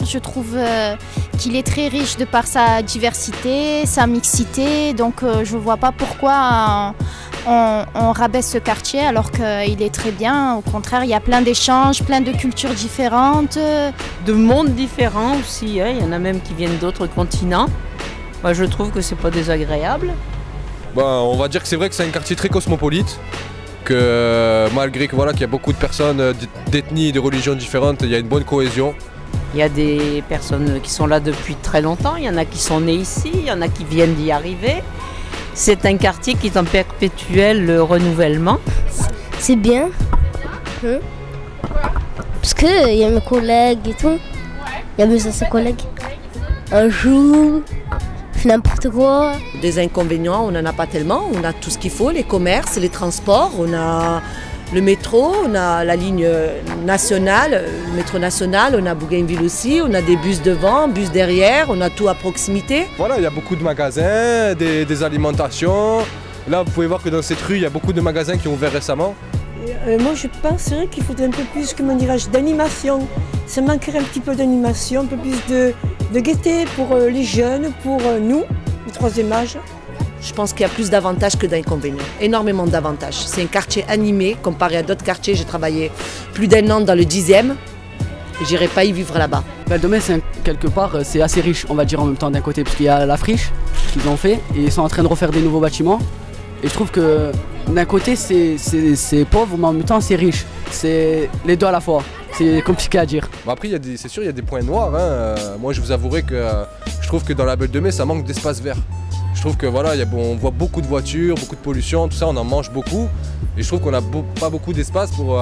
je trouve qu'il est très riche de par sa diversité, sa mixité. Donc je ne vois pas pourquoi on rabaisse ce quartier alors qu'il est très bien. Au contraire, il y a plein d'échanges, plein de cultures différentes. De mondes différents aussi, hein. Il y en a même qui viennent d'autres continents. Moi, je trouve que c'est pas désagréable. On va dire que c'est vrai que c'est un quartier très cosmopolite. Que malgré que, voilà, qu'il y a beaucoup de personnes d'ethnies et de religions différentes, il y a une bonne cohésion. Il y a des personnes qui sont là depuis très longtemps, il y en a qui sont nées ici, il y en a qui viennent d'y arriver. C'est un quartier qui est en perpétuel renouvellement. C'est bien, parce qu'il y a mes collègues et tout. Il y a mes anciens collègues. Un jour, n'importe quoi. Des inconvénients, on n'en a pas tellement. On a tout ce qu'il faut, les commerces, les transports, on a le métro, on a la ligne nationale, le métro national, on a Bougainville aussi, on a des bus devant, bus derrière, on a tout à proximité. Voilà, il y a beaucoup de magasins, des alimentations. Là, vous pouvez voir que dans cette rue, il y a beaucoup de magasins qui ont ouvert récemment. Moi, je penserais qu'il faudrait un peu plus, comment dirais-je, d'animation. Ça manquerait un petit peu d'animation, un peu plus de gaieté pour les jeunes, pour nous, le troisième âge. Je pense qu'il y a plus d'avantages que d'inconvénients, énormément d'avantages. C'est un quartier animé comparé à d'autres quartiers. J'ai travaillé plus d'1 an dans le 10e et j'irai pas y vivre là-bas. Le domaine, quelque part, c'est assez riche, on va dire en même temps d'un côté, parce qu'il y a la friche qu'ils ont fait et ils sont en train de refaire des nouveaux bâtiments. Et je trouve que d'un côté, c'est pauvre, mais en même temps, c'est riche. C'est les deux à la fois. C'est compliqué à dire. Après, c'est sûr, il y a des points noirs. Moi, je vous avouerai que je trouve que dans la Belle de Mai, ça manque d'espace vert. Je trouve que voilà, on voit beaucoup de voitures, beaucoup de pollution, tout ça, on en mange beaucoup. Et je trouve qu'on n'a pas beaucoup d'espace pour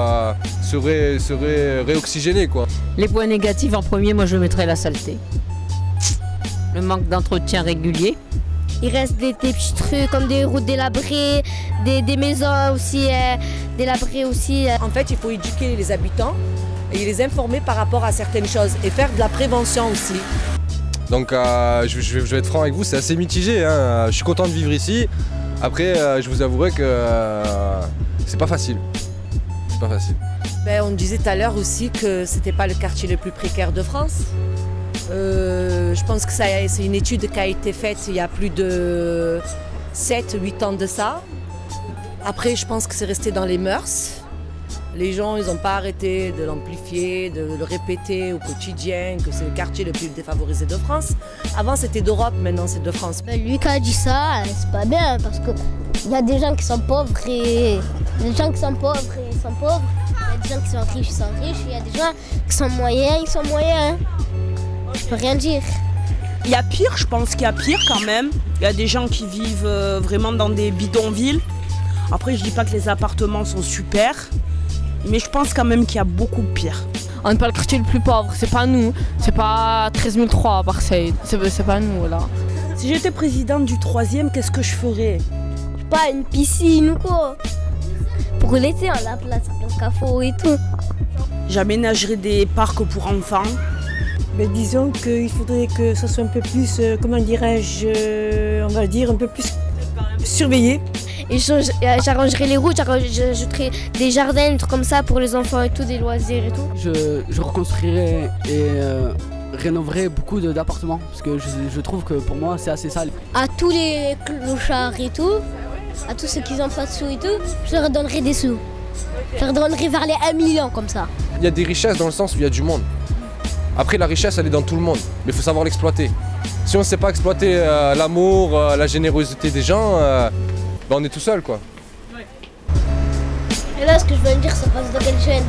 se réoxygéner, quoi. Les points négatifs, en premier, moi je mettrais la saleté. Le manque d'entretien régulier. Il reste des petits trucs comme des routes délabrées, des maisons aussi délabrées aussi. En fait, il faut éduquer les habitants et les informer par rapport à certaines choses et faire de la prévention aussi. Donc je vais être franc avec vous, c'est assez mitigé. Je suis content de vivre ici. Après, je vous avouerai que c'est pas facile. C'est pas facile. On disait tout à l'heure aussi que c'était pas le quartier le plus précaire de France. Je pense que c'est une étude qui a été faite il y a plus de 7-8 ans de ça. Après, je pense que c'est resté dans les mœurs. Les gens, ils n'ont pas arrêté de l'amplifier, de le répéter au quotidien, que c'est le quartier le plus défavorisé de France. Avant, c'était d'Europe, maintenant c'est de France. Lui qui a dit ça, c'est pas bien, parce qu'il y a des gens qui sont pauvres et des gens qui sont pauvres et ils sont pauvres. Il y a des gens qui sont riches, ils sont riches. Il y a des gens qui sont moyens, ils sont moyens. Je peux rien dire. Il y a pire, je pense qu'il y a pire quand même. Il y a des gens qui vivent vraiment dans des bidonvilles. Après, je dis pas que les appartements sont super. Mais je pense quand même qu'il y a beaucoup pire. On n'est pas le quartier le plus pauvre, c'est pas nous. C'est pas 13003 à Marseille, c'est pas nous là. Si j'étais présidente du 3e, qu'est-ce que je ferais? Pas une piscine ou quoi. Pour l'été, on a la place café et tout. J'aménagerais des parcs pour enfants. Disons qu'il faudrait que ça soit un peu plus, comment dirais-je, on va dire un peu plus surveillé. Et j'arrangerai les routes, j'ajouterai des jardins, des trucs comme ça pour les enfants et tout, des loisirs et tout. Je reconstruirai et rénoverai beaucoup d'appartements parce que je trouve que pour moi c'est assez sale. À tous les clochards et tout, à tous ceux qui n'ont pas de sous et tout, je leur donnerai des sous. Je leur donnerai vers les 1 million comme ça. Il y a des richesses dans le sens où il y a du monde. Après, la richesse, elle est dans tout le monde, mais il faut savoir l'exploiter. Si on ne sait pas exploiter l'amour, la générosité des gens, on est tout seul, quoi. Et là, ce que je veux me dire, ça passe dans quelle chaîne?